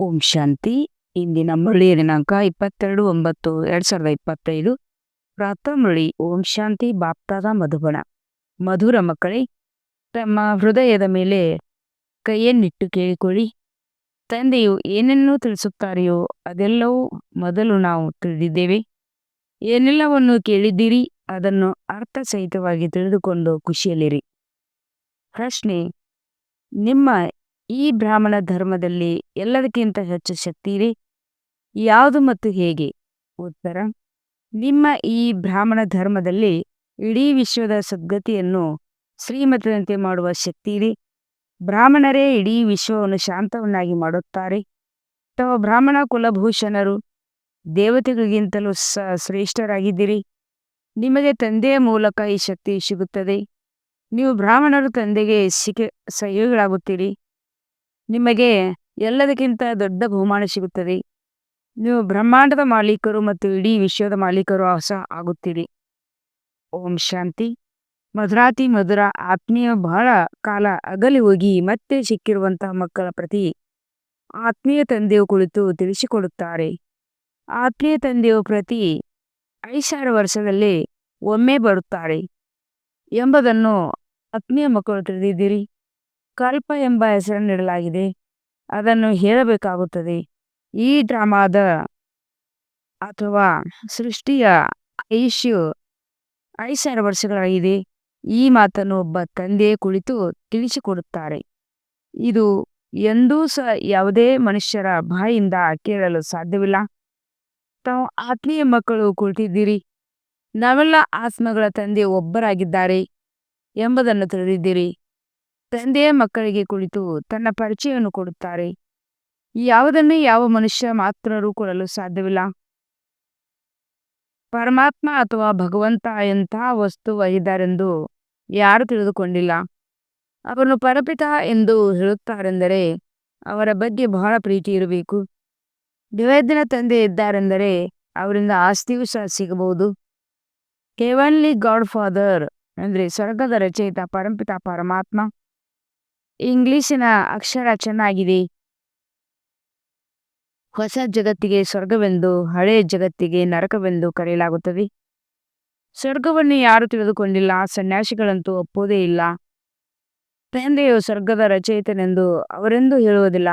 ಓಂ ಶಾಂತಿ. ಇಂದಿನ ಮುರಳಿಯ ದಿನಾಂಕ 22/9/2025. ಪ್ರಾತಃ ಮುರಳಿ. ಓಂ ಶಾಂತಿ. ಬಾಪ್ತಾದ ಮಧುಬನ. ಮಧುರ ಮಕ್ಕಳೇ, ತಮ್ಮ ಹೃದಯದ ಮೇಲೆ ಕೈಯನ್ನಿಟ್ಟು ಕೇಳಿಕೊಳ್ಳಿ. ತಂದೆಯು ಏನನ್ನೂ ತಿಳಿಸುತ್ತಾರೆಯೋ ಅದೆಲ್ಲವೂ ಮೊದಲು ನಾವು ತಿಳಿದಿದ್ದೇವೆ. ಏನೆಲ್ಲವನ್ನು ಕೇಳಿದ್ದೀರಿ ಅದನ್ನು ಅರ್ಥಸಹಿತವಾಗಿ ತಿಳಿದುಕೊಂಡು ಖುಷಿಯಲ್ಲಿರಿ. ಪ್ರಶ್ನೆ: ನಿಮ್ಮ ಈ ಬ್ರಾಹ್ಮಣ ಧರ್ಮದಲ್ಲಿ ಎಲ್ಲದಕ್ಕಿಂತ ಹೆಚ್ಚು ಶಕ್ತಿ ಇದೆ, ಯಾವುದು ಮತ್ತು ಹೇಗೆ? ಉತ್ತರ: ನಿಮ್ಮ ಈ ಬ್ರಾಹ್ಮಣ ಧರ್ಮದಲ್ಲಿ ಇಡೀ ವಿಶ್ವದ ಸದ್ಗತಿಯನ್ನು ಶ್ರೀಮತದಂತೆ ಮಾಡುವ ಶಕ್ತಿ ಇದೆ. ಬ್ರಾಹ್ಮಣರೇ ಇಡೀ ವಿಶ್ವವನ್ನು ಶಾಂತವನ್ನಾಗಿ ಮಾಡುತ್ತಾರೆ. ತಾವು ಬ್ರಾಹ್ಮಣ ಕುಲಭೂಷಣರು, ದೇವತೆಗಳಿಗಿಂತಲೂ ಶ್ರೇಷ್ಠರಾಗಿದ್ದೀರಿ. ನಿಮಗೆ ತಂದೆಯ ಮೂಲಕ ಈ ಶಕ್ತಿ ಸಿಗುತ್ತದೆ. ನೀವು ಬ್ರಾಹ್ಮಣರು ತಂದೆಗೆ ಸಹಯೋಗಿಗಳಾಗುತ್ತೀರಿ. ನಿಮಗೆ ಎಲ್ಲದಕ್ಕಿಂತ ದೊಡ್ಡ ಬಹುಮಾನ ಸಿಗುತ್ತದೆ. ನೀವು ಬ್ರಹ್ಮಾಂಡದ ಮಾಲೀಕರು ಮತ್ತು ಇಡೀ ವಿಶ್ವದ ಮಾಲೀಕರು ಸಹ ಆಗುತ್ತೀರಿ. ಓಂ ಶಾಂತಿ. ಮಧುರಾತಿ ಮಧುರ ಆತ್ಮೀಯ, ಬಹಳ ಕಾಲ ಅಗಲಿ ಹೋಗಿ ಮತ್ತೆ ಸಿಕ್ಕಿರುವಂತಹ ಮಕ್ಕಳ ಪ್ರತಿ ಆತ್ಮೀಯ ತಂದೆಯು ಕುಳಿತು ತಿಳಿಸಿಕೊಡುತ್ತಾರೆ. ಆತ್ಮೀಯ ತಂದೆಯು ಪ್ರತಿ 5,000 ವರ್ಷದಲ್ಲಿ ಒಮ್ಮೆ ಬರುತ್ತಾರೆ ಎಂಬುದನ್ನು ಆತ್ಮೀಯ ಮಕ್ಕಳು ತಿಳಿದಿದ್ದೀರಿ. ಕಲ್ಪ ಎಂಬ ಹೆಸರನ್ನು ನೀಡಲಾಗಿದೆ, ಅದನ್ನು ಹೇಳಬೇಕಾಗುತ್ತದೆ. ಈ ಡ್ರಾಮಾದ ಅಥವಾ ಸೃಷ್ಟಿಯ ಆಯುಷ್ಯು 5,000 ವರ್ಷಗಳಾಗಿದೆ. ಈ ಮಾತನ್ನು ಒಬ್ಬ ತಂದೆ ಕುಳಿತು ತಿಳಿಸಿಕೊಡುತ್ತಾರೆ. ಇದು ಎಂದೂ ಸಹ ಯಾವುದೇ ಮನುಷ್ಯರ ಬಾಯಿಂದ ಕೇಳಲು ಸಾಧ್ಯವಿಲ್ಲ. ತಾವು ಆತ್ಮೀಯ ಮಕ್ಕಳು ಕುಳಿತಿದ್ದೀರಿ. ನಾವೆಲ್ಲ ಆತ್ಮಗಳ ತಂದೆ ಒಬ್ಬರಾಗಿದ್ದಾರೆ ಎಂಬುದನ್ನು ತಿಳಿದಿದ್ದೀರಿ. ತಂದೆಯ ಮಕ್ಕಳಿಗೆ ಕುಳಿತು ತನ್ನ ಪರಿಚಯವನ್ನು ಕೊಡುತ್ತಾರೆ. ಯಾವುದನ್ನು ಯಾವ ಮನುಷ್ಯ ಮಾತ್ರರೂ ಕೊಡಲು ಸಾಧ್ಯವಿಲ್ಲ. ಪರಮಾತ್ಮ ಅಥವಾ ಭಗವಂತ ಎಂತಹ ವಸ್ತುವಾಗಿದ್ದಾರೆಂದು ಯಾರು ತಿಳಿದುಕೊಂಡಿಲ್ಲ. ಅವರನ್ನು ಪರಪಿತ ಎಂದು ಹೇಳುತ್ತಾರೆಂದರೆ ಅವರ ಬಗ್ಗೆ ಬಹಳ ಪ್ರೀತಿ ಇರಬೇಕು. ದಿವ್ಯಜ್ಞ ತಂದೆ ಇದ್ದಾರೆಂದರೆ ಅವರಿಂದ ಆಸ್ತಿಯೂ ಸಹ ಸಿಗಬಹುದು. ಹೆವನ್ಲಿ ಗಾಡ್ ಫಾದರ್ ಅಂದರೆ ಸ್ವರ್ಗದ ರಚಯಿತ ಪರಂಪಿತ ಪರಮಾತ್ಮ. ಇಂಗ್ಲಿಶಿನ ಅಕ್ಷರ ಚೆನ್ನಾಗಿದೆ. ಹೊಸ ಜಗತ್ತಿಗೆ ಸ್ವರ್ಗವೆಂದು, ಹಳೆ ಜಗತ್ತಿಗೆ ನರಕವೆಂದು ಕರೆಯಲಾಗುತ್ತದೆ. ಸ್ವರ್ಗವನ್ನು ಯಾರು ತಿಳಿದುಕೊಂಡಿಲ್ಲ, ಸನ್ಯಾಸಿಗಳಂತೂ ಒಪ್ಪುವುದೇ ಇಲ್ಲ. ತಂದೆಯು ಸ್ವರ್ಗದ ರಚಯಿತನೆಂದು ಅವರೆಂದೂ ಹೇಳುವುದಿಲ್ಲ.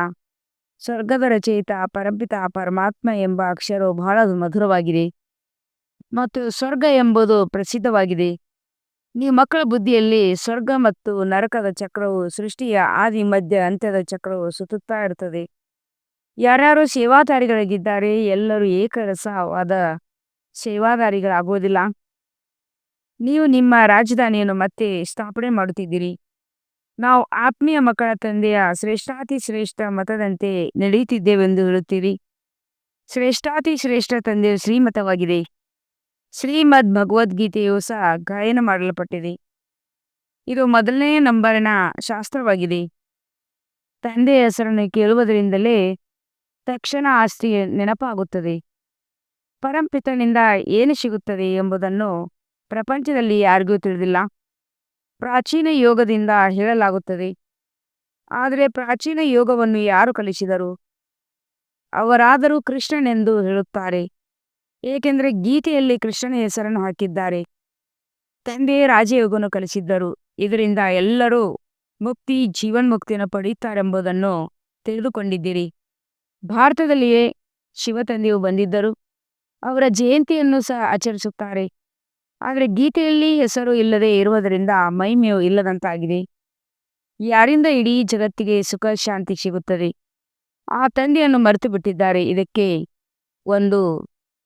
ಸ್ವರ್ಗದ ರಚಯಿತ ಪರಂಪಿತ ಪರಮಾತ್ಮ ಎಂಬ ಅಕ್ಷರವು ಬಹಳ ಮಧುರವಾಗಿದೆ ಮತ್ತು ಸ್ವರ್ಗ ಎಂಬುದು ಪ್ರಸಿದ್ಧವಾಗಿದೆ. ನೀವು ಮಕ್ಕಳ ಬುದ್ಧಿಯಲ್ಲಿ ಸ್ವರ್ಗ ಮತ್ತು ನರಕದ ಚಕ್ರವು, ಸೃಷ್ಟಿಯ ಆದಿ ಮಧ್ಯ ಅಂತ್ಯದ ಚಕ್ರವು ಸುತ್ತುತ್ತಾ ಇರುತ್ತದೆ. ಯಾರ್ಯಾರು ಸೇವಾದಾರಿಗಳಾಗಿದ್ದಾರೆ ಎಲ್ಲರೂ ಏಕರಸವಾದ ಸೇವಾದಾರಿಗಳಾಗುವುದಿಲ್ಲ. ನೀವು ನಿಮ್ಮ ರಾಜಧಾನಿಯನ್ನು ಮತ್ತೆ ಸ್ಥಾಪನೆ ಮಾಡುತ್ತಿದ್ದೀರಿ. ನಾವು ಆತ್ಮೀಯ ಮಕ್ಕಳ ತಂದೆಯ ಶ್ರೇಷ್ಠಾತಿ ಶ್ರೇಷ್ಠ ಮತದಂತೆ ನಡೆಯುತ್ತಿದ್ದೇವೆಂದು ಹೇಳುತ್ತೀರಿ. ಶ್ರೇಷ್ಠಾತಿ ಶ್ರೇಷ್ಠ ತಂದೆಯು ಶ್ರೀಮತವಾಗಿದೆ. ಶ್ರೀಮದ್ ಭಗವದ್ಗೀತೆಯು ಸಹ ಗಾಯನ ಮಾಡಲ್ಪಟ್ಟಿದೆ. ಇದು ಮೊದಲನೇ ನಂಬರಿನ ಶಾಸ್ತ್ರವಾಗಿದೆ. ತಂದೆಯ ಹೆಸರನ್ನು ಕೇಳುವುದರಿಂದಲೇ ತಕ್ಷಣ ಆಸ್ತಿ ನೆನಪಾಗುತ್ತದೆ. ಪರಂಪಿತನಿಂದ ಏನು ಸಿಗುತ್ತದೆ ಎಂಬುದನ್ನು ಪ್ರಪಂಚದಲ್ಲಿ ಯಾರಿಗೂ ತಿಳಿದಿಲ್ಲ. ಪ್ರಾಚೀನ ಯೋಗದಿಂದ ಹೇಳಲಾಗುತ್ತದೆ. ಆದರೆ ಪ್ರಾಚೀನ ಯೋಗವನ್ನು ಯಾರು ಕಲಿಸಿದರು? ಅವರಾದರೂ ಕೃಷ್ಣನೆಂದು ಹೇಳುತ್ತಾರೆ. ಏಕೆಂದರೆ ಗೀತೆಯಲ್ಲಿ ಕೃಷ್ಣನ ಹೆಸರನ್ನು ಹಾಕಿದ್ದಾರೆ. ತಂದೆಯೇ ರಾಜಯೋಗವನ್ನು ಕಲಿಸಿದ್ದರು. ಇದರಿಂದ ಎಲ್ಲರೂ ಮುಕ್ತಿ, ಜೀವನ್ಮುಕ್ತಿಯನ್ನು ಪಡೆಯುತ್ತಾರೆಂಬುದನ್ನು ತಿಳಿದುಕೊಂಡಿದ್ದೀರಿ. ಭಾರತದಲ್ಲಿಯೇ ಶಿವತಂದೆಯು ಬಂದಿದ್ದರು. ಅವರ ಜಯಂತಿಯನ್ನು ಸಹ ಆಚರಿಸುತ್ತಾರೆ. ಆದರೆ ಗೀತೆಯಲ್ಲಿ ಹೆಸರು ಇಲ್ಲದೆ ಇರುವುದರಿಂದ ಮಹಿಮೆಯು ಇಲ್ಲದಂತಾಗಿದೆ. ಯಾರಿಂದ ಇಡೀ ಜಗತ್ತಿಗೆ ಸುಖ ಶಾಂತಿ ಸಿಗುತ್ತದೆ? ಆ ತಂದೆಯನ್ನು ಮರೆತು ಬಿಟ್ಟಿದ್ದಾರೆ. ಇದಕ್ಕೆ ಒಂದು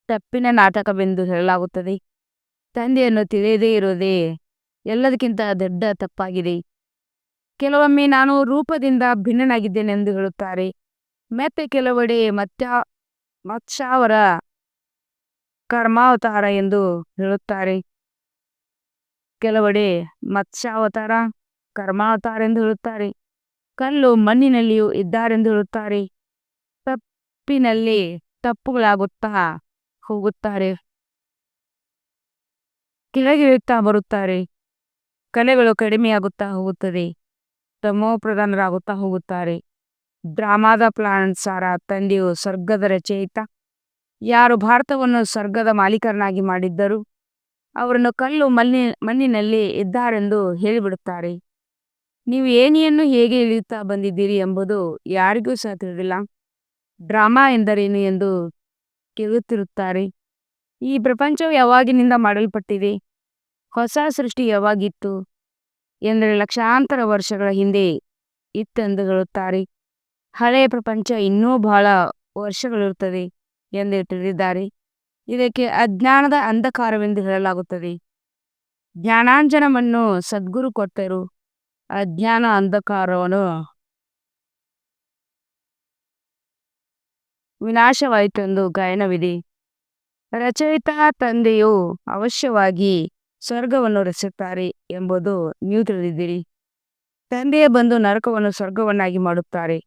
ತಪ್ಪಿನ ನಾಟಕವೆಂದು ಹೇಳಲಾಗುತ್ತದೆ. ತಂದೆಯನ್ನು ತಿಳಿಯದೇ ಇರುವುದೇ ಎಲ್ಲದಕ್ಕಿಂತ ದೊಡ್ಡ ತಪ್ಪಾಗಿದೆ. ಕೆಲವೊಮ್ಮೆ ನಾನು ರೂಪದಿಂದ ಭಿನ್ನನಾಗಿದ್ದೇನೆಂದು ಹೇಳುತ್ತಾರೆ. ಮತ್ತೆ ಕೆಲವೆಡೆ ಮತ್ಸ್ಯಾವರ ಕರ್ಮಾವತಾರ ಎಂದು ಹೇಳುತ್ತಾರೆ. ಕೆಲವೆಡೆ ಮತ್ಸ್ಯಾವತಾರ, ಕರ್ಮಾವತಾರ ಎಂದು ಹೇಳುತ್ತಾರೆ. ಕಲ್ಲು ಮಣ್ಣಿನಲ್ಲಿಯೂ ಇದ್ದಾರೆಂದು ಹೇಳುತ್ತಾರೆ. ತಪ್ಪಿನಲ್ಲಿ ತಪ್ಪುಗಳಾಗುತ್ತಾ ಹೋಗುತ್ತಾರೆ. ಕೆಳಗಿಳಿಯುತ್ತಾ ಬರುತ್ತಾರೆ. ಕಲೆಗಳು ಕಡಿಮೆಯಾಗುತ್ತಾ ಹೋಗುತ್ತದೆ. ತಮೋ ಪ್ರಧಾನರಾಗುತ್ತಾ ಹೋಗುತ್ತಾರೆ. ಡ್ರಾಮಾದ ಪ್ಲಾನುಸಾರ ತಂದೆಯು ಸ್ವರ್ಗದ ರಚಯಿತ. ಯಾರು ಭಾರತವನ್ನು ಸ್ವರ್ಗದ ಮಾಲೀಕರನ್ನಾಗಿ ಮಾಡಿದ್ದರು ಅವರನ್ನು ಕಲ್ಲು ಮಣ್ಣಿನಲ್ಲಿ ಇದ್ದಾರೆಂದು ಹೇಳಿಬಿಡುತ್ತಾರೆ. ನೀವು ಏಣಿಯನ್ನು ಹೇಗೆ ಇಳಿಯುತ್ತಾ ಬಂದಿದ್ದೀರಿ ಎಂಬುದು ಯಾರಿಗೂ ಸಹ ತಿಳಿದಿಲ್ಲ. ಡ್ರಾಮಾ ಎಂದರೇನು ಎಂದು ಕೇಳುತ್ತಿರುತ್ತಾರೆ. ಈ ಪ್ರಪಂಚವು ಯಾವಾಗಿನಿಂದ ಮಾಡಲ್ಪಟ್ಟಿದೆ, ಹೊಸ ಸೃಷ್ಟಿ ಯಾವಾಗಿತ್ತು ಎಂದರೆ ಲಕ್ಷಾಂತರ ವರ್ಷಗಳ ಹಿಂದೆ ಇತ್ತೆಂದು ಹೇಳುತ್ತಾರೆ. ಹಳೆಯ ಪ್ರಪಂಚ ಇನ್ನೂ ಬಹಳ ವರ್ಷಗಳಿರುತ್ತದೆ ಎಂದು ತಿಳಿದಿದ್ದಾರೆ. ಇದಕ್ಕೆ ಅಜ್ಞಾನದ ಅಂಧಕಾರವೆಂದು ಹೇಳಲಾಗುತ್ತದೆ. ಜ್ಞಾನಾಂಜನವನ್ನು ಸದ್ಗುರು ಕೊಟ್ಟರು, ಅಜ್ಞಾನ ಅಂಧಕಾರವನ್ನು ವಿನಾಶವಾಯಿತೆಂದು ಗಾಯನವಿದೆ. ರಚಯಿತ ತಂದೆಯು ಅವಶ್ಯವಾಗಿ ಸ್ವರ್ಗವನ್ನು ರಚಿಸುತ್ತಾರೆ ಎಂಬುದು ನೀವು ತಿಳಿದಿದ್ದೀರಿ. ತಂದೆಯೇ ಬಂದು ನರಕವನ್ನು ಸ್ವರ್ಗವನ್ನಾಗಿ ಮಾಡುತ್ತಾರೆ.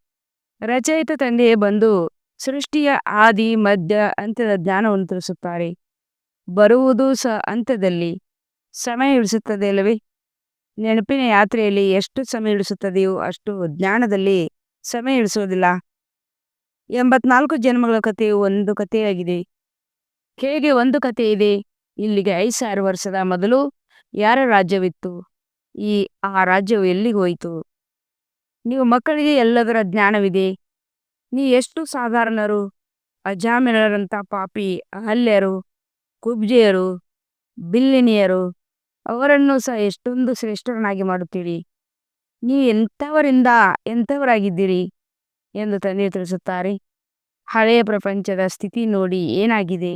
ರಚಯಿತ ತಂದೆಯೇ ಬಂದು ಸೃಷ್ಟಿಯ ಆದಿ ಮಧ್ಯ ಅಂತ್ಯದ ಜ್ಞಾನವನ್ನು ತಿಳಿಸುತ್ತಾರೆ. ಬರುವುದು ಸಹ ಅಂತ್ಯದಲ್ಲಿ ಸಮಯ ಹಿಡಿಸುತ್ತದೆ ಅಲ್ಲವೇ? ನೆನಪಿನ ಯಾತ್ರೆಯಲ್ಲಿ ಎಷ್ಟು ಸಮಯ ಹಿಡಿಸುತ್ತದೆಯೋ ಅಷ್ಟು ಜ್ಞಾನದಲ್ಲಿ ಸಮಯ ಹಿಡಿಸುವುದಿಲ್ಲ. 84 ಜನ್ಮಗಳ ಕಥೆಯು ಒಂದು ಕಥೆಯಾಗಿದೆ. ಹೇಗೆ ಒಂದು ಕಥೆ ಇದೆ? ಇಲ್ಲಿಗೆ 5,000 ವರ್ಷದ ಮೊದಲು ಯಾರ ರಾಜ್ಯವಿತ್ತು? ಆ ರಾಜ್ಯವು ಎಲ್ಲಿಗೆ ಹೋಯಿತು? ನೀವು ಮಕ್ಕಳಿಗೆ ಎಲ್ಲದರ ಜ್ಞಾನವಿದೆ. ನೀವು ಎಷ್ಟು ಸಾಧಾರಣರು? ಅಜಾಮಿಳರಂಥ ಪಾಪಿ ಅಹಲ್ಯರು, ಕುಬ್ಜೆಯರು, ಬಿಲ್ಲಿನಿಯರು ಅವರನ್ನು ಸಹ ಎಷ್ಟೊಂದು ಶ್ರೇಷ್ಠರನ್ನಾಗಿ ಮಾಡುತ್ತೀರಿ. ನೀವು ಎಂಥವರಾಗಿದ್ದೀರಿ ಎಂದು ತಂದೆ ತಿಳಿಸುತ್ತಾರೆ. ಹಳೆಯ ಪ್ರಪಂಚದ ಸ್ಥಿತಿ ನೋಡಿ ಏನಾಗಿದೆ.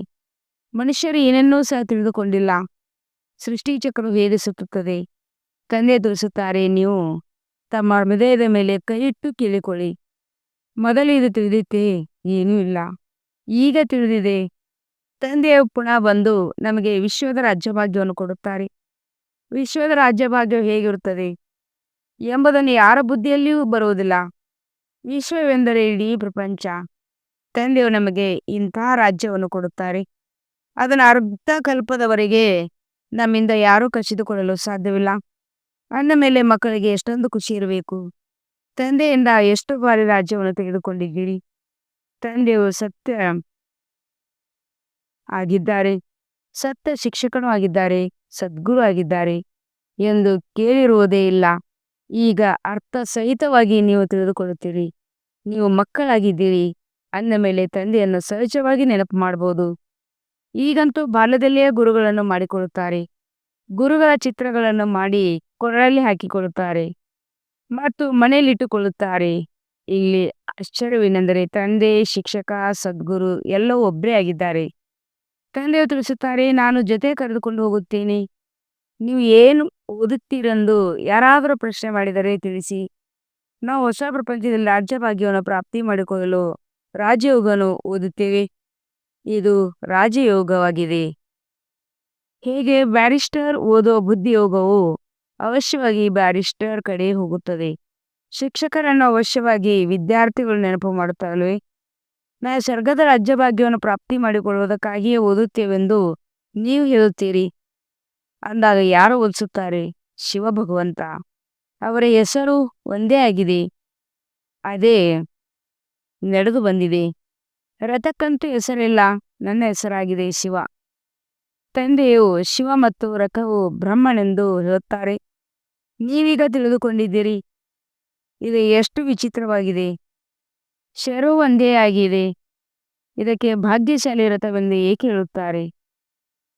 ಮನುಷ್ಯರು ಏನನ್ನೂ ಸಹ ತಿಳಿದುಕೊಂಡಿಲ್ಲ. ಸೃಷ್ಟಿ ಚಕ್ರವು ಹೇಗೆ ಸುತ್ತುತ್ತದೆ? ತಂದೆ ತಿಳಿಸುತ್ತಾರೆ. ನೀವು ತಮ್ಮ ಹೃದಯದ ಮೇಲೆ ಕೈಯಿಟ್ಟು ಕೇಳಿಕೊಳ್ಳಿ. ಮೊದಲು ಇದು ತಿಳಿದಿತ್ತೇ? ಏನೂ ಇಲ್ಲ. ಈಗ ತಿಳಿದಿದೆ. ತಂದೆಯು ಪುನಃ ಬಂದು ನಮಗೆ ವಿಶ್ವದ ರಾಜ್ಯಭಾಗ್ಯವನ್ನು ಕೊಡುತ್ತಾರೆ. ವಿಶ್ವದ ರಾಜ್ಯಭಾಗ್ಯವು ಹೇಗಿರುತ್ತದೆ ಎಂಬುದನ್ನು ಯಾರ ಬುದ್ಧಿಯಲ್ಲಿಯೂ ಬರುವುದಿಲ್ಲ. ವಿಶ್ವವೆಂದರೆ ಇಡೀ ಪ್ರಪಂಚ. ತಂದೆಯು ನಮಗೆ ಇಂತಹ ರಾಜ್ಯವನ್ನು ಕೊಡುತ್ತಾರೆ. ಅದನ್ನು ಅರ್ಧ ಕಲ್ಪದವರೆಗೆ ನಮ್ಮಿಂದ ಯಾರೂ ಕಸಿದುಕೊಳ್ಳಲು ಸಾಧ್ಯವಿಲ್ಲ. ಅಂದ ಮೇಲೆ ಮಕ್ಕಳಿಗೆ ಎಷ್ಟೊಂದು ಖುಷಿ ಇರಬೇಕು. ತಂದೆಯಿಂದ ಎಷ್ಟು ಬಾರಿ ರಾಜ್ಯವನ್ನು ತೆಗೆದುಕೊಂಡಿದ್ದೀರಿ? ತಂದೆಯು ಸತ್ಯ ಆಗಿದ್ದಾರೆ, ಸತ್ಯ ಶಿಕ್ಷಕನೂ ಆಗಿದ್ದಾರೆ, ಸದ್ಗುರು ಆಗಿದ್ದಾರೆ ಎಂದು ಕೇಳಿರುವುದೇ ಇಲ್ಲ. ಈಗ ಅರ್ಥ ಸಹಿತವಾಗಿ ನೀವು ತಿಳಿದುಕೊಳ್ಳುತ್ತೀರಿ. ನೀವು ಮಕ್ಕಳಾಗಿದ್ದೀರಿ ಅಂದ ಮೇಲೆ ತಂದೆಯನ್ನು ಸಹಜವಾಗಿ ನೆನಪು ಮಾಡಬಹುದು. ಈಗಂತೂ ಬಾಲ್ಯದಲ್ಲಿಯೇ ಗುರುಗಳನ್ನು ಮಾಡಿಕೊಳ್ಳುತ್ತಾರೆ. ಗುರುಗಳ ಚಿತ್ರಗಳನ್ನು ಮಾಡಿ ಕೊರಳಲ್ಲಿ ಹಾಕಿಕೊಳ್ಳುತ್ತಾರೆ ಮತ್ತು ಮನೆಯಲ್ಲಿಟ್ಟುಕೊಳ್ಳುತ್ತಾರೆ. ಇಲ್ಲಿ ಆಶ್ಚರ್ಯವೇನೆಂದರೆ ತಂದೆ, ಶಿಕ್ಷಕ, ಸದ್ಗುರು ಎಲ್ಲವೂ ಒಬ್ಬರೇ ಆಗಿದ್ದಾರೆ. ತಂದೆಯು ತಿಳಿಸುತ್ತಾರೆ, ನಾನು ಜೊತೆ ಕರೆದುಕೊಂಡು ಹೋಗುತ್ತೇನೆ. ನೀವು ಏನು ಓದುತ್ತೀರೆಂದು ಯಾರಾದರೂ ಪ್ರಶ್ನೆ ಮಾಡಿದರೆ ತಿಳಿಸಿ. ನಾವು ಹೊಸ ಪ್ರಪಂಚದಲ್ಲಿ ರಾಜ್ಯಭಾಗ್ಯವನ್ನು ಪ್ರಾಪ್ತಿ ಮಾಡಿಕೊಳ್ಳಲು ರಾಜಯೋಗವನ್ನು ಓದುತ್ತೇವೆ. ಇದು ರಾಜಯೋಗವಾಗಿದೆ. ಹೇಗೆ ಬ್ಯಾರಿಸ್ಟರ್ ಓದೋ ಬುದ್ಧಿಯೋಗವು ಅವಶ್ಯವಾಗಿ ಬ್ಯಾರಿಸ್ಟರ್ ಕಡೆ ಹೋಗುತ್ತದೆ. ಶಿಕ್ಷಕರನ್ನು ಅವಶ್ಯವಾಗಿ ವಿದ್ಯಾರ್ಥಿಗಳು ನೆನಪು ಮಾಡುತ್ತಾರಲ್ವೇ? ನಾವು ಸ್ವರ್ಗದ ರಾಜ್ಯಭಾಗ್ಯವನ್ನು ಪ್ರಾಪ್ತಿ ಮಾಡಿಕೊಳ್ಳುವುದಕ್ಕಾಗಿಯೇ ಓದುತ್ತೇವೆಂದು ನೀವು ಹೇಳುತ್ತೀರಿ. ಅಂದಾಗ ಯಾರು ಓದಿಸುತ್ತಾರೆ? ಶಿವ ಭಗವಂತ. ಅವರ ಹೆಸರು ಒಂದೇ ಆಗಿದೆ. ಅದೇ ನಡೆದು ಬಂದಿದೆ. ರಥಕ್ಕಂತೂ ಹೆಸರಿಲ್ಲ. ನನ್ನ ಹೆಸರಾಗಿದೆ ಶಿವ. ತಂದೆಯು ಶಿವ ಮತ್ತು ರಥವು ಬ್ರಹ್ಮನೆಂದು ಹೇಳುತ್ತಾರೆ. ನೀವೀಗ ತಿಳಿದುಕೊಂಡಿದ್ದೀರಿ. ಇದು ಎಷ್ಟು ವಿಚಿತ್ರವಾಗಿದೆ. ಶರು ಒಂದೇ ಆಗಿದೆ. ಇದಕ್ಕೆ ಭಾಗ್ಯಶಾಲಿ ರಥವೆಂದು ಏಕೆ ಹೇಳುತ್ತಾರೆ?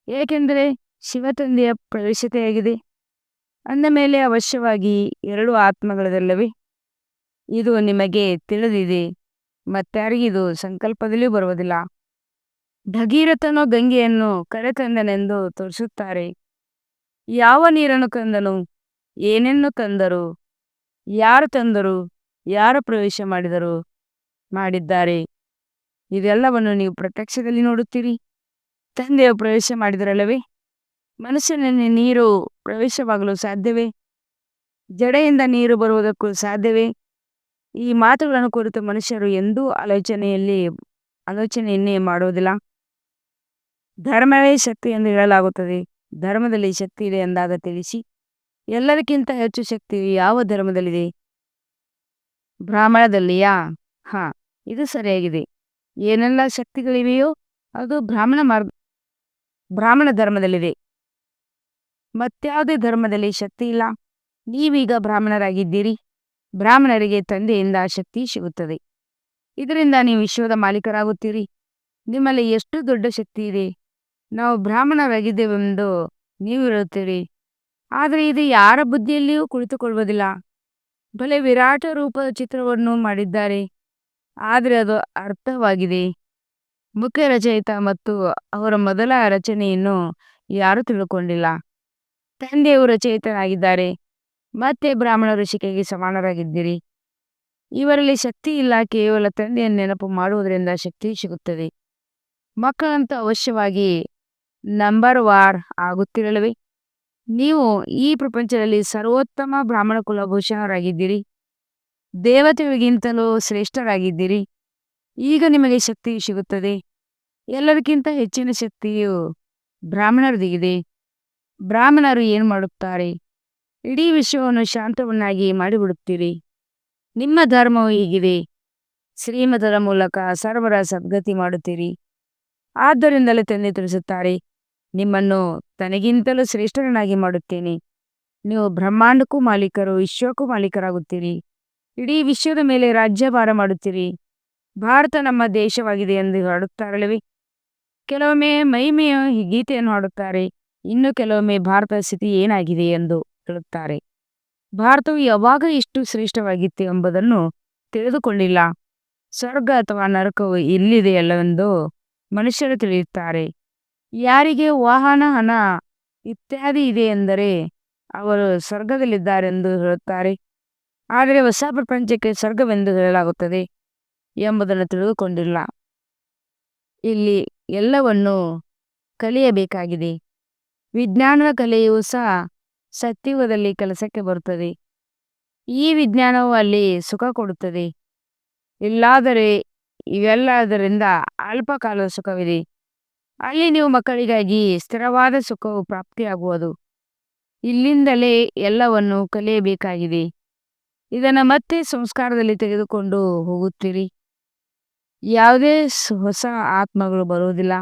ಏಕೆಂದರೆ ಶಿವ ತಂದೆಯ ಪ್ರವೇಶತೆಯಾಗಿದೆ. ಅಂದ ಮೇಲೆ ಅವಶ್ಯವಾಗಿ 2 ಆತ್ಮಗಳಲ್ಲವೇ? ಇದು ನಿಮಗೆ ತಿಳಿದಿದೆ. ಮತ್ತಾರಿಗಿದು ಸಂಕಲ್ಪದಲ್ಲಿಯೂ ಬರುವುದಿಲ್ಲ. ಭಗೀರಥನು ಗಂಗೆಯನ್ನು ಕರೆತಂದನೆಂದು ತೋರಿಸುತ್ತಾರೆ. ಯಾವ ನೀರನ್ನು ತಂದನು? ಏನನ್ನು ತಂದರು? ಯಾರು ತಂದರು? ಯಾರು ಪ್ರವೇಶ ಮಾಡಿದ್ದಾರೆ? ಇದೆಲ್ಲವನ್ನು ನೀವು ಪ್ರತ್ಯಕ್ಷದಲ್ಲಿ ನೋಡುತ್ತೀರಿ. ತಂದೆಯು ಪ್ರವೇಶ ಮಾಡಿದರಲ್ಲವೇ? ಮನುಷ್ಯನಲ್ಲಿ ನೀರು ಪ್ರವೇಶವಾಗಲು ಸಾಧ್ಯವೇ? ಜಡೆಯಿಂದ ನೀರು ಬರುವುದಕ್ಕೂ ಸಾಧ್ಯವೇ? ಈ ಮಾತುಗಳನ್ನು ಕುರಿತು ಮನುಷ್ಯರು ಎಂದೂ ಆಲೋಚನೆಯನ್ನೇ ಮಾಡುವುದಿಲ್ಲ. ಧರ್ಮವೇ ಶಕ್ತಿ ಎಂದು ಹೇಳಲಾಗುತ್ತದೆ. ಧರ್ಮದಲ್ಲಿ ಶಕ್ತಿ ಇದೆ ಎಂದಾಗ ತಿಳಿಸಿ. ಎಲ್ಲದಕ್ಕಿಂತ ಹೆಚ್ಚು ಶಕ್ತಿಯು ಯಾವ ಧರ್ಮದಲ್ಲಿದೆ? ಬ್ರಾಹ್ಮಣದಲ್ಲಿಯಾ? ಹಾ, ಇದು ಸರಿಯಾಗಿದೆ. ಏನೆಲ್ಲ ಶಕ್ತಿಗಳಿವೆಯೋ ಅದು ಬ್ರಾಹ್ಮಣ ಧರ್ಮದಲ್ಲಿದೆ. ಮತ್ಯಾವುದೇ ಧರ್ಮದಲ್ಲಿ ಶಕ್ತಿ ಇಲ್ಲ. ನೀವೀಗ ಬ್ರಾಹ್ಮಣರಾಗಿದ್ದೀರಿ. ಬ್ರಾಹ್ಮಣರಿಗೆ ತಂದೆಯಿಂದ ಶಕ್ತಿ ಸಿಗುತ್ತದೆ. ಇದರಿಂದ ನೀವು ವಿಶ್ವದ ಮಾಲೀಕರಾಗುತ್ತೀರಿ. ನಿಮ್ಮಲ್ಲಿ ಎಷ್ಟು ದೊಡ್ಡ ಶಕ್ತಿ ಇದೆ. ನಾವು ಬ್ರಾಹ್ಮಣರಾಗಿದ್ದೇವೆಂದು ನೀವು ಹೇಳುತ್ತೀರಿ. ಆದರೆ ಇದು ಯಾರ ಬುದ್ಧಿಯಲ್ಲಿಯೂ ಕುಳಿತುಕೊಳ್ಳುವುದಿಲ್ಲ. ಬಲೆ ವಿರಾಟ ರೂಪದ ಚಿತ್ರವನ್ನು ಮಾಡಿದ್ದಾರೆ, ಆದರೆ ಅದು ಅರ್ಥವಾಗಿದೆ. ಮುಖ್ಯ ರಚಯಿತ ಮತ್ತು ಅವರ ಮೊದಲ ರಚನೆಯನ್ನು ಯಾರೂ ತಿಳ್ಕೊಂಡಿಲ್ಲ. ತಂದೆಯು ರಚಯಿತನಾಗಿದ್ದಾರೆ, ಮತ್ತೆ ಬ್ರಾಹ್ಮಣ ಋಷಿಕೆಗೆ ಸಮಾನರಾಗಿದ್ದೀರಿ. ಇವರಲ್ಲಿ ಶಕ್ತಿ ಇಲ್ಲ, ಕೇವಲ ತಂದೆಯನ್ನು ನೆನಪು ಮಾಡುವುದರಿಂದ ಶಕ್ತಿ ಸಿಗುತ್ತದೆ. ಮಕ್ಕಳಂತೂ ಅವಶ್ಯವಾಗಿ ನಂಬರ್ ವಾರ್ ಆಗುತ್ತಿರಲಿವೆ. ನೀವು ಈ ಪ್ರಪಂಚದಲ್ಲಿ ಸರ್ವೋತ್ತಮ ಬ್ರಾಹ್ಮಣ ಕುಲಭೂಷಣರಾಗಿದ್ದೀರಿ. ದೇವತೆಗಳಿಗಿಂತಲೂ ಶ್ರೇಷ್ಠರಾಗಿದ್ದೀರಿ. ಈಗ ನಿಮಗೆ ಶಕ್ತಿ ಸಿಗುತ್ತದೆ. ಎಲ್ಲರಿಗಿಂತ ಹೆಚ್ಚಿನ ಶಕ್ತಿಯು ಬ್ರಾಹ್ಮಣರದಿಗಿದೆ. ಬ್ರಾಹ್ಮಣರು ಏನು ಮಾಡುತ್ತಾರೆ? ಇಡೀ ವಿಶ್ವವನ್ನು ಶಾಂತವನ್ನಾಗಿ ಮಾಡಿಬಿಡುತ್ತೀರಿ. ನಿಮ್ಮ ಧರ್ಮವು ಹೀಗಿದೆ. ಶ್ರೀಮತದ ಮೂಲಕ ಸರ್ವರ ಸದ್ಗತಿ ಮಾಡುತ್ತೀರಿ. ಆದ್ದರಿಂದಲೇ ತಂದೆ ತಿಳಿಸುತ್ತಾರೆ, ನಿಮ್ಮನ್ನು ತನಗಿಂತಲೂ ಶ್ರೇಷ್ಠರನ್ನಾಗಿ ಮಾಡುತ್ತೇನೆ. ನೀವು ಬ್ರಹ್ಮಾಂಡಕ್ಕೂ ಮಾಲೀಕರು, ವಿಶ್ವಕ್ಕೂ ಮಾಲೀಕರಾಗುತ್ತೀರಿ. ಇಡೀ ವಿಶ್ವದ ಮೇಲೆ ರಾಜ್ಯಭಾರ ಮಾಡುತ್ತೀರಿ. ಭಾರತ ನಮ್ಮ ದೇಶವಾಗಿದೆ ಎಂದು ಹಾಡುತ್ತಾರಲ್ಲವೇ? ಕೆಲವೊಮ್ಮೆ ಮಹಿಮೆಯ ಈ ಗೀತೆಯನ್ನು ಹಾಡುತ್ತಾರೆ. ಇನ್ನು ಕೆಲವೊಮ್ಮೆ ಭಾರತದ ಸ್ಥಿತಿ ಏನಾಗಿದೆ ಎಂದು ಹೇಳುತ್ತಾರೆ. ಭಾರತವು ಯಾವಾಗ ಇಷ್ಟು ಶ್ರೇಷ್ಠವಾಗಿತ್ತು ಎಂಬುದನ್ನು ತಿಳಿದುಕೊಂಡಿಲ್ಲ. ಸ್ವರ್ಗ ಅಥವಾ ನರಕವು ಎಲ್ಲಿದೆಯಲ್ಲವೆಂದು ಮನುಷ್ಯರು ತಿಳಿಯುತ್ತಾರೆ. ಯಾರಿಗೆ ವಾಹನ, ಹಣ ಇತ್ಯಾದಿ ಇದೆ ಎಂದರೆ ಅವರು ಸ್ವರ್ಗದಲ್ಲಿದ್ದಾರೆಂದು ಹೇಳುತ್ತಾರೆ. ಆದರೆ ಹೊಸ ಪ್ರಪಂಚಕ್ಕೆ ಸ್ವರ್ಗವೆಂದು ಹೇಳಲಾಗುತ್ತದೆ ಎಂಬುದನ್ನು ತಿಳಿದುಕೊಂಡಿಲ್ಲ. ಇಲ್ಲಿ ಎಲ್ಲವನ್ನೂ ಕಲಿಯಬೇಕಾಗಿದೆ. ವಿಜ್ಞಾನದ ಕಲೆಯೂ ಸಹ ಸತ್ಯುಗದಲ್ಲಿ ಕೆಲಸಕ್ಕೆ ಬರುತ್ತದೆ. ಈ ವಿಜ್ಞಾನವು ಅಲ್ಲಿ ಸುಖ ಕೊಡುತ್ತದೆ. ಇಲ್ಲಾದರೆ ಇವೆಲ್ಲದರಿಂದ ಅಲ್ಪಕಾಲದ ಸುಖವಿದೆ. ಅಲ್ಲಿ ನೀವು ಮಕ್ಕಳಿಗಾಗಿ ಸ್ಥಿರವಾದ ಸುಖವು ಪ್ರಾಪ್ತಿಯಾಗುವುದು. ಇಲ್ಲಿಂದಲೇ ಎಲ್ಲವನ್ನು ಕಲಿಯಬೇಕಾಗಿದೆ. ಇದನ್ನು ಮತ್ತೆ ಸಂಸ್ಕಾರದಲ್ಲಿ ತೆಗೆದುಕೊಂಡು ಹೋಗುತ್ತೀರಿ. ಯಾವುದೇ ಹೊಸ ಆತ್ಮಗಳು ಬರುವುದಿಲ್ಲ.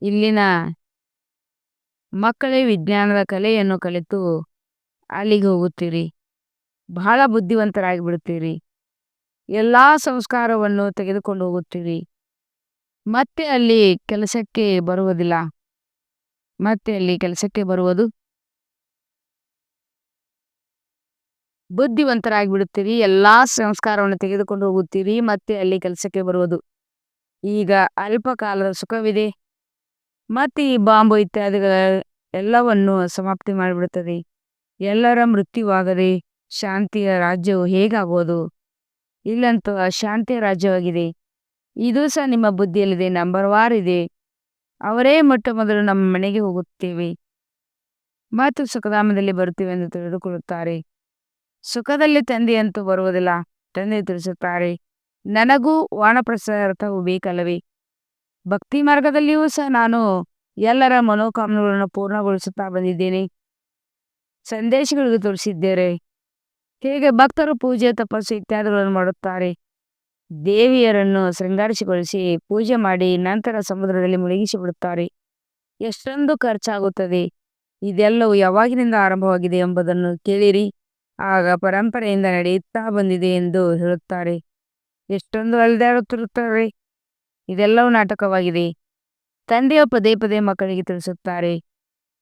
ಇಲ್ಲಿನ ಮಕ್ಕಳೇ ವಿಜ್ಞಾನದ ಕಲೆಯನ್ನು ಕಲಿತು ಅಲ್ಲಿಗೆ ಹೋಗುತ್ತೀರಿ. ಬಹಳ ಬುದ್ಧಿವಂತರಾಗಿ ಬಿಡುತ್ತೀರಿ. ಎಲ್ಲ ಸಂಸ್ಕಾರವನ್ನು ತೆಗೆದುಕೊಂಡು ಹೋಗುತ್ತೀರಿ. ಮತ್ತೆ ಅಲ್ಲಿ ಕೆಲಸಕ್ಕೆ ಬರುವುದಿಲ್ಲ. ಮತ್ತೆ ಅಲ್ಲಿ ಕೆಲಸಕ್ಕೆ ಬರುವುದು ಬುದ್ಧಿವಂತರಾಗಿ ಬಿಡುತ್ತೀರಿ. ಎಲ್ಲ ಸಂಸ್ಕಾರವನ್ನು ತೆಗೆದುಕೊಂಡು ಹೋಗುತ್ತೀರಿ. ಮತ್ತೆ ಅಲ್ಲಿ ಕೆಲಸಕ್ಕೆ ಬರುವುದು. ಈಗ ಅಲ್ಪಕಾಲದ ಸುಖವಿದೆ. ಮತ್ತೆ ಈ ಬಾಂಬು ಇತ್ಯಾದಿಗಳ ಎಲ್ಲವನ್ನು ಸಮಾಪ್ತಿ ಮಾಡಿಬಿಡುತ್ತದೆ. ಎಲ್ಲರ ಮೃತ್ಯುವಾಗದೆ ಶಾಂತಿಯ ರಾಜ್ಯವು ಹೇಗಾಗುವುದು? ಇಲ್ಲಂತೂ ಅಶಾಂತಿಯ ರಾಜ್ಯವಾಗಿದೆ. ಇದು ಸಹ ನಿಮ್ಮ ಬುದ್ಧಿಯಲ್ಲಿದೆ. ನಂಬರ್ ವಾರ್ ಇದೆ. ಅವರೇ ಮೊಟ್ಟ ಮೊದಲು ನಮ್ಮ ಮನೆಗೆ ಹೋಗುತ್ತೇವೆ ಮತ್ತು ಸುಖಧಾಮದಲ್ಲಿ ಬರುತ್ತೇವೆ ಎಂದು ತಿಳಿದುಕೊಳ್ಳುತ್ತಾರೆ. ಸುಖದಲ್ಲಿ ತಂದೆಯಂತೂ ಬರುವುದಿಲ್ಲ. ತಂದೆ ತಿಳಿಸುತ್ತಾರೆ, ನನಗೂ ವಾನಪ್ರಸ್ಥವು ಬೇಕಲ್ಲವೇ? ಭಕ್ತಿ ಮಾರ್ಗದಲ್ಲಿಯೂ ಸಹ ನಾನು ಎಲ್ಲರ ಮನೋಕಾಮನೆಗಳನ್ನು ಪೂರ್ಣಗೊಳಿಸುತ್ತಾ ಬಂದಿದ್ದೇನೆ. ಸಂದೇಶಗಳಿಗೆ ತೋರಿಸಿದ್ದೇನೆ ಹೇಗೆ ಭಕ್ತರು ಪೂಜೆ, ತಪಸ್ಸು ಇತ್ಯಾದಿಗಳನ್ನು ಮಾಡುತ್ತಾರೆ. ದೇವಿಯರನ್ನು ಶೃಂಗಾರಿಸಿಗೊಳಿಸಿ ಪೂಜೆ ಮಾಡಿ ನಂತರ ಸಮುದ್ರದಲ್ಲಿ ಮುಳುಗಿಸಿ ಬಿಡುತ್ತಾರೆ. ಎಷ್ಟೊಂದು ಖರ್ಚಾಗುತ್ತದೆ. ಇದೆಲ್ಲವೂ ಯಾವಾಗಿನಿಂದ ಆರಂಭವಾಗಿದೆ ಎಂಬುದನ್ನು ಕೇಳಿರಿ. ಆಗ ಪರಂಪರೆಯಿಂದ ನಡೆಯುತ್ತಾ ಬಂದಿದೆ ಎಂದು ಹೇಳುತ್ತಾರೆ. ಎಷ್ಟೊಂದು ಅಲೆದಾಡುತ್ತಿರುತ್ತಾರೆ. ಇದೆಲ್ಲವೂ ನಾಟಕವಾಗಿದೆ. ತಂದೆಯು ಪದೇ ಪದೇ ಮಕ್ಕಳಿಗೆ ತಿಳಿಸುತ್ತಾರೆ,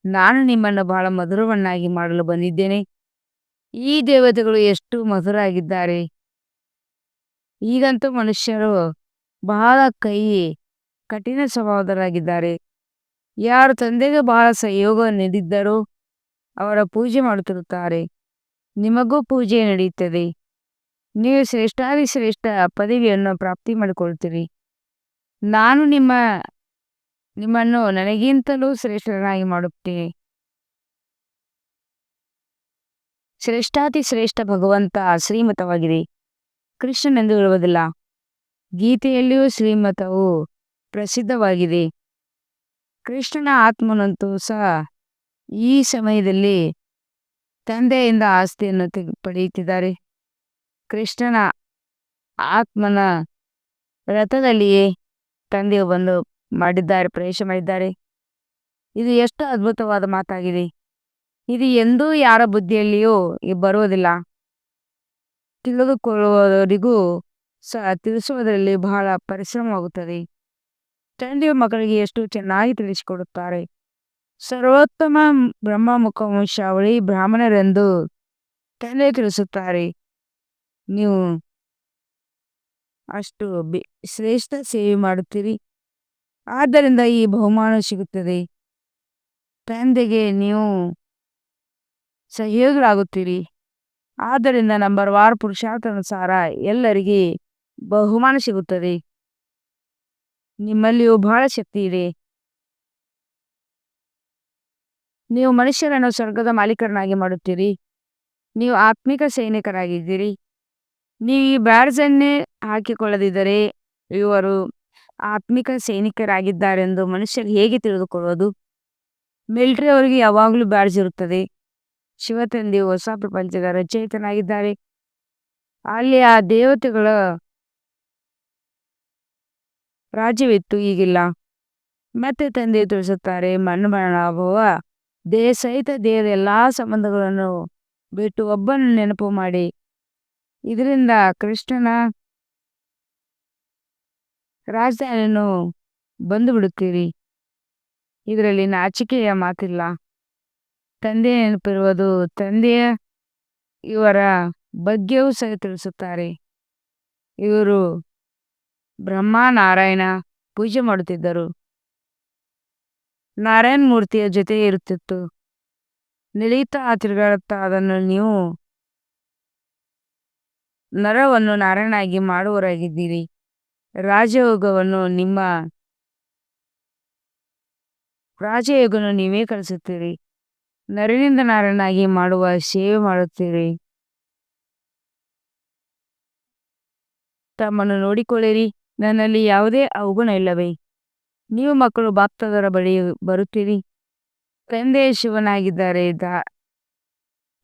ನಾನು ನಿಮ್ಮನ್ನು ಬಹಳ ಮಧುರವನ್ನಾಗಿ ಮಾಡಲು ಬಂದಿದ್ದೇನೆ. ಈ ದೇವತೆಗಳು ಎಷ್ಟು ಮಧುರ ಆಗಿದ್ದಾರೆ. ಈಗಂತೂ ಮನುಷ್ಯರು ಬಹಳ ಕಠಿಣ ಸ್ವಭಾವದವರಾಗಿದ್ದಾರೆ. ಯಾರು ತಂದೆಗೆ ಬಹಳ ಸಹಯೋಗ ನೀಡಿದ್ದರೋ ಅವರ ಪೂಜೆ ಮಾಡುತ್ತಿರುತ್ತಾರೆ. ನಿಮಗೂ ಪೂಜೆ ನಡೆಯುತ್ತದೆ. ನೀವು ಶ್ರೇಷ್ಠಾದಿ ಶ್ರೇಷ್ಠ ಪದವಿಯನ್ನು ಪ್ರಾಪ್ತಿ ಮಾಡಿಕೊಳ್ತೀರಿ. ನಾನು ನಿಮ್ಮನ್ನು ನನಗಿಂತಲೂ ಶ್ರೇಷ್ಠರನ್ನಾಗಿ ಮಾಡುತ್ತೇನೆ. ಶ್ರೇಷ್ಠಾತಿ ಶ್ರೇಷ್ಠ ಭಗವಂತ ಶ್ರೀಮತವಾಗಿದೆ, ಕೃಷ್ಣನೆಂದು ಹೇಳುವುದಿಲ್ಲ. ಗೀತೆಯಲ್ಲಿಯೂ ಶ್ರೀಮತವು ಪ್ರಸಿದ್ಧವಾಗಿದೆ. ಕೃಷ್ಣನ ಆತ್ಮನಂತೂ ಸಹ ಈ ಸಮಯದಲ್ಲಿ ತಂದೆಯಿಂದ ಆಸ್ತಿಯನ್ನು ಪಡೆಯುತ್ತಿದ್ದಾರೆ. ಕೃಷ್ಣನ ಆತ್ಮನ ರಥದಲ್ಲಿಯೇ ತಂದೆಯು ಬಂದು ಪ್ರವೇಶ ಮಾಡಿದ್ದಾರೆ. ಇದು ಎಷ್ಟು ಅದ್ಭುತವಾದ ಮಾತಾಗಿದೆ. ಇದು ಎಂದೂ ಯಾರ ಬುದ್ಧಿಯಲ್ಲಿಯೂ ಬರುವುದಿಲ್ಲ. ತಿಳಿದುಕೊಳ್ಳುವವರಿಗೂ ಸಹ ತಿಳಿಸುವುದರಲ್ಲಿ ಬಹಳ ಪರಿಶ್ರಮವಾಗುತ್ತದೆ. ತಂದೆಯು ಮಕ್ಕಳಿಗೆ ಎಷ್ಟು ಚೆನ್ನಾಗಿ ತಿಳಿಸಿಕೊಡುತ್ತಾರೆ. ಸರ್ವೋತ್ತಮ ಬ್ರಹ್ಮ ಮುಖವಂಶಾವಳಿ ಬ್ರಾಹ್ಮಣರೆಂದು ತಂದೆ ತಿಳಿಸುತ್ತಾರೆ. ನೀವು ಅಷ್ಟು ಶ್ರೇಷ್ಠ ಸೇವೆ ಮಾಡುತ್ತೀರಿ, ಆದ್ದರಿಂದ ಈ ಬಹುಮಾನ ಸಿಗುತ್ತದೆ. ತಂದೆಗೆ ನೀವು ಸಹಯೋಗಿಗಳಾಗುತ್ತೀರಿ, ಆದ್ದರಿಂದ ನಂಬರ್ 1 ಪುರುಷಾರ್ಥಾನುಸಾರ ಎಲ್ಲರಿಗೆ ಬಹುಮಾನ ಸಿಗುತ್ತದೆ. ನಿಮ್ಮಲ್ಲಿಯೂ ಬಹಳ ಶಕ್ತಿ ಇದೆ. ನೀವು ಮನುಷ್ಯರನ್ನು ಸ್ವರ್ಗದ ಮಾಲೀಕರನ್ನಾಗಿ ಮಾಡುತ್ತೀರಿ. ನೀವು ಆತ್ಮಿಕ ಸೈನಿಕರಾಗಿದ್ದೀರಿ. ನೀವು ಈ ಬ್ಯಾಡ್ಜನ್ನೇ ಹಾಕಿಕೊಳ್ಳದಿದ್ದರೆ ಇವರು ಆತ್ಮಿಕ ಸೈನಿಕರಾಗಿದ್ದಾರೆಂದು ಮನುಷ್ಯರು ಹೇಗೆ ತಿಳಿದುಕೊಳ್ಳುವುದು? ಮಿಲಿಟರಿ ಅವರಿಗೆ ಯಾವಾಗಲೂ ಬ್ಯಾಡ್ಜ್ ಇರುತ್ತದೆ. ಶಿವತಂದೆಯು ಹೊಸ ಪ್ರಪಂಚದ ರಚಯಿತನಾಗಿದ್ದಾರೆ. ಅಲ್ಲಿ ಆ ದೇವತೆಗಳ ರಾಜ್ಯವಿತ್ತು, ಈಗಿಲ್ಲ. ಮತ್ತೆ ತಂದೆಯು ತಿಳಿಸುತ್ತಾರೆ, ಮರಣಭವ ದೇಹ ಸಹಿತ ದೇಹದ ಎಲ್ಲಾ ಸಂಬಂಧಗಳನ್ನು ಬಿಟ್ಟು ಒಬ್ಬನ ನೆನಪು ಮಾಡಿ. ಇದರಿಂದ ಕೃಷ್ಣನ ರಾಜಧಾನಿಯನ್ನು ಬಂದು ಬಿಡುತ್ತೀರಿ. ಇದರಲ್ಲಿ ನಾಚಿಕೆಯ ಮಾತಿಲ್ಲ. ತಂದೆಯ ನೆನಪಿರುವುದು. ತಂದೆಯ ಇವರ ಬಗ್ಗೆಯೂ ಸಹ ತಿಳಿಸುತ್ತಾರೆ. ಇವರು ಬ್ರಹ್ಮ ನಾರಾಯಣ ಪೂಜೆ ಮಾಡುತ್ತಿದ್ದರು. ನಾರಾಯಣ ಮೂರ್ತಿಯ ಜೊತೆ ಇರುತ್ತಿತ್ತು. ನಿಳೀತಾ ತಿರುಗಾಡುತ್ತಾ ಅದನ್ನು ನೀವು ನರವನ್ನು ನಾರಾಯಣಾಗಿ ಮಾಡುವವರಾಗಿದ್ದೀರಿ. ರಾಜಯೋಗವನ್ನು ನೀವೇ ಕಲಿಸುತ್ತೀರಿ. ನರನಿಂದ ನಾರಾಯಣಾಗಿ ಮಾಡುವ ಸೇವೆ ಮಾಡುತ್ತೀರಿ. ತಮ್ಮನ್ನು ನೋಡಿಕೊಳ್ಳಿರಿ, ನನ್ನಲ್ಲಿ ಯಾವುದೇ ಅವಗುಣ ಇಲ್ಲವೇ? ನೀವು ಮಕ್ಕಳು ಭಕ್ತದರ ಬಳಿ ಬರುತ್ತೀರಿ. ತಂದೆ ಶಿವನಾಗಿದ್ದಾರೆ.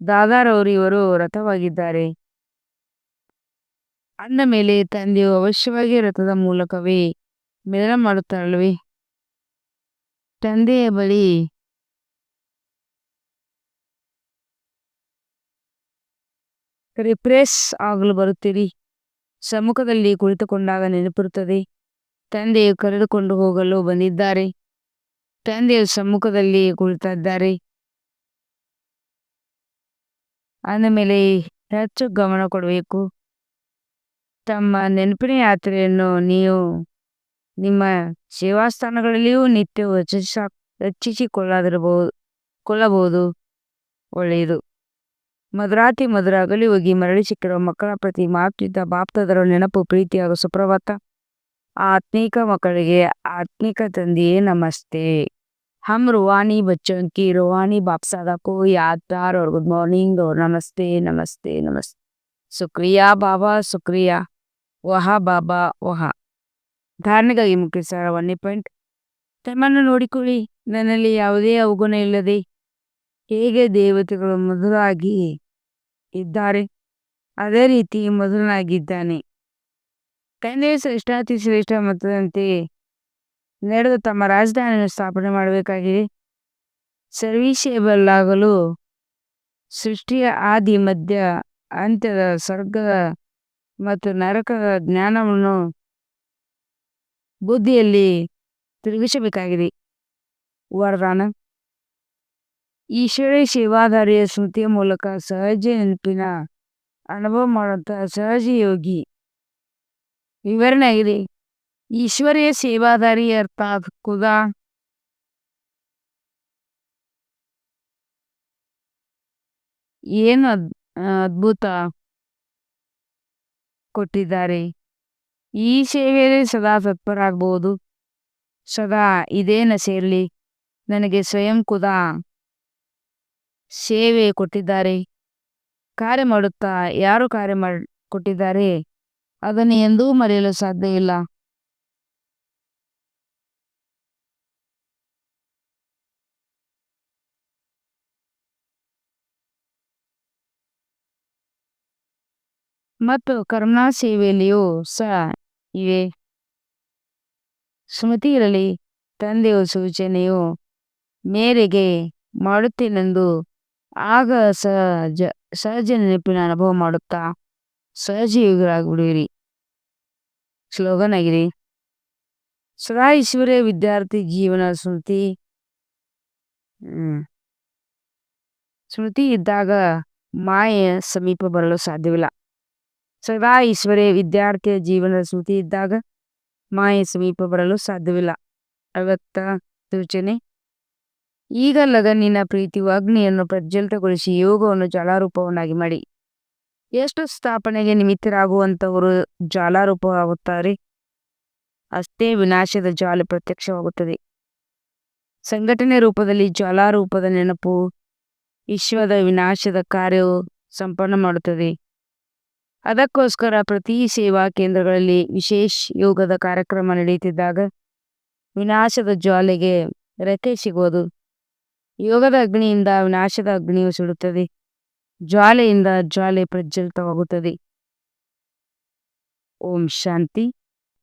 ದಾದಾರವರು ಇವರು ರಥವಾಗಿದ್ದಾರೆ. ಅಂದ ಮೇಲೆ ತಂದೆಯು ಅವಶ್ಯವಾಗಿ ರಥದ ಮೂಲಕವೇ ಮಿಲನ ಮಾಡುತ್ತಾರಲ್ವೇ? ತಂದೆಯ ಬಳಿ ರಿಫ್ರೆಶ್ ಆಗಲು ಬರುತ್ತೀರಿ. ಸಮ್ಮುಖದಲ್ಲಿ ಕುಳಿತುಕೊಂಡಾಗ ನೆನಪಿರುತ್ತದೆ, ತಂದೆಯು ಕರೆದುಕೊಂಡು ಹೋಗಲು ಬಂದಿದ್ದಾರೆ. ತಂದೆಯು ಸಮ್ಮುಖದಲ್ಲಿ ಕುಳಿತಿದ್ದಾರೆ. ಅಂದ ಮೇಲೆ ಹೆಚ್ಚು ಗಮನ ಕೊಡಬೇಕು. ತಮ್ಮ ನೆನಪಿನ ಯಾತ್ರೆಯನ್ನು ನೀವು ನಿಮ್ಮ ಸೇವಾಸ್ಥಾನಗಳಲ್ಲಿಯೂ ನಿತ್ಯವೂ ಕೊಳ್ಳಬಹುದು. ಒಳ್ಳೆಯದು. ಮಧುರಾತಿ ಮಧುರ ಅಗಲಿ ಹೋಗಿ ಮರಳಿ ಸಿಕ್ಕಿರುವ ಮಕ್ಕಳ ಪ್ರತಿ ಮಾತೃತ್ವ ಬಾಪ್ತದರ ನೆನಪು, ಪ್ರೀತಿ ಹಾಗೂ ಸುಪ್ರಭಾತ. ಆತ್ಮಿಕ ಮಕ್ಕಳಿಗೆ ಆತ್ಮಿಕ ತಂದೆಯೇ ನಮಸ್ತೆ. हम रूहानी बच्चों की रूहानी बापसादा को याद प्यार और गुड मॉर्निंग और नमस्ते नमस्ते नमस्ते. शुक्रिया बाबा, शुक्रिया. ವಹಾ ಬಾಬಾ ವಹಾ. ಧಾರಣೆಗಾಗಿ ಮುಖ್ಯ ಸಾರ 1 ಪಾಯಿಂಟ್. ತಮ್ಮನ್ನು ನೋಡಿಕೊಳ್ಳಿ, ನನ್ನಲ್ಲಿ ಯಾವುದೇ ಅವಗುಣ ಇಲ್ಲದೆ ಹೇಗೆ ದೇವತೆಗಳು ಮೊದಲಾಗಿ ಇದ್ದಾರೆ ಅದೇ ರೀತಿ ಮೊದಲನಾಗಿದ್ದಾನೆ. ತಂದೆಯ ಶ್ರೇಷ್ಠಾತಿ ಶ್ರೇಷ್ಠ ಮತದಂತೆ ನಡೆದು ತಮ್ಮ ರಾಜಧಾನಿಯನ್ನು ಸ್ಥಾಪನೆ ಮಾಡಬೇಕಾಗಿದೆ. ಸರ್ವೀಸೇಬಲ್ ಆಗಲು ಸೃಷ್ಟಿಯ ಆದಿ ಮಧ್ಯ ಅಂತ್ಯದ ಸ್ವರ್ಗದ ಮತ್ತು ನರಕದ ಜ್ಞಾನವನ್ನು ಬುದ್ಧಿಯಲ್ಲಿ ತಿರುಗಿಸಬೇಕಾಗಿದೆ. ವರದಾನ: ಈಶ್ವರೀಯ ಸೇವಾದಾರಿಯ ಸ್ಮೃತಿಯ ಮೂಲಕ ಸಹಜ ನೆನಪಿನ ಅನುಭವ ಮಾಡುವಂತಹ ಸಹಜ ಯೋಗಿ. ವಿವರಣೆ ಆಗಿದೆ. ಈಶ್ವರೀಯ ಸೇವಾದಾರಿ ಅರ್ಥಾತ್ ಖುದಾ ಏನು ಅದ್ಭುತ ಕೊಟ್ಟಿದ್ದಾರೆ. ಈ ಸೇವೆಯಲ್ಲಿ ಸದಾ ತತ್ಪರಾಗಬಹುದು. ಸದಾ ಇದೇನ ಸೇರಲಿ. ನನಗೆ ಸ್ವಯಂ ಖುದಾ ಸೇವೆ ಕೊಟ್ಟಿದ್ದಾರೆ. ಕಾರ್ಯ ಮಾಡುತ್ತಾ ಯಾರು ಕಾರ್ಯ ಕೊಟ್ಟಿದ್ದಾರೆ ಅದನ್ನು ಎಂದೂ ಮರೆಯಲು ಸಾಧ್ಯ ಇಲ್ಲ. ಮತ್ತು ಕರುಣಾ ಸೇವೆಯಲ್ಲಿಯೂ ಸಹ ಇವೆ. ಸ್ಮೃತಿ ಇರಲಿ, ತಂದೆಯ ಸೂಚನೆಯು ಮೇರೆಗೆ ಮಾಡುತ್ತೇನೆಂದು ಆಗ ಸಹಜ ನೆನಪಿನ ಅನುಭವ ಮಾಡುತ್ತಾ ಸಹಜೀವಿಗಳಾಗ್ಬಿಡಿರಿ. ಸ್ಲೋಗನ್ ಆಗಿದೆ. ಸದಾ ಈಶ್ವರ್ಯ ವಿದ್ಯಾರ್ಥಿ ಜೀವನ ಸ್ಮೃತಿ. ಸ್ಮೃತಿ ಇದ್ದಾಗ ಮಾಯೆಯ ಸಮೀಪ ಬರಲು ಸಾಧ್ಯವಿಲ್ಲ. ಸದಾ ಈಶ್ವರ್ಯ ವಿದ್ಯಾರ್ಥಿಯ ಜೀವನದ ಸ್ಮೃತಿ ಇದ್ದಾಗ ಮಾಯೆಯ ಸಮೀಪ ಬರಲು ಸಾಧ್ಯವಿಲ್ಲ. 50 ಸೂಚನೆ. ಈಗ ಲಗನ್ನಿನ ಪ್ರೀತಿಯು ಅಗ್ನಿಯನ್ನು ಪ್ರಜ್ವಲಿತಗೊಳಿಸಿ ಯೋಗವನ್ನು ಜ್ವಾಲಾರೂಪವನ್ನಾಗಿ ಮಾಡಿ ಎಷ್ಟು ಸ್ಥಾಪನೆಗೆ ನಿಮಿತ್ತರಾಗುವಂಥವರು ಜ್ವಾಲಾರೂಪವಾಗುತ್ತಾರೆ, ಅಷ್ಟೇ ವಿನಾಶದ ಜ್ವಾಲೆ ಪ್ರತ್ಯಕ್ಷವಾಗುತ್ತದೆ. ಸಂಘಟನೆ ರೂಪದಲ್ಲಿ ಜ್ವಾಲಾರೂಪದ ನೆನಪು ವಿಶ್ವದ ವಿನಾಶದ ಕಾರ್ಯವು ಸಂಪನ್ನ ಮಾಡುತ್ತದೆ. ಅದಕ್ಕೋಸ್ಕರ ಪ್ರತಿ ಸೇವಾ ಕೇಂದ್ರಗಳಲ್ಲಿ ವಿಶೇಷ ಯೋಗದ ಕಾರ್ಯಕ್ರಮ ನಡೆಯುತ್ತಿದ್ದಾಗ ವಿನಾಶದ ಜ್ವಾಲೆಗೆ ರೆಕ್ಕೆ ಸಿಗುವುದು. ಯೋಗದ ಅಗ್ನಿಯಿಂದ ವಿನಾಶದ ಅಗ್ನಿಯು ಸುಡುತ್ತದೆ. ಜ್ವಾಲೆಯಿಂದ ಜ್ವಾಲೆ ಪ್ರಜ್ವಲಿತವಾಗುತ್ತದೆ. ಓಂ ಶಾಂತಿ.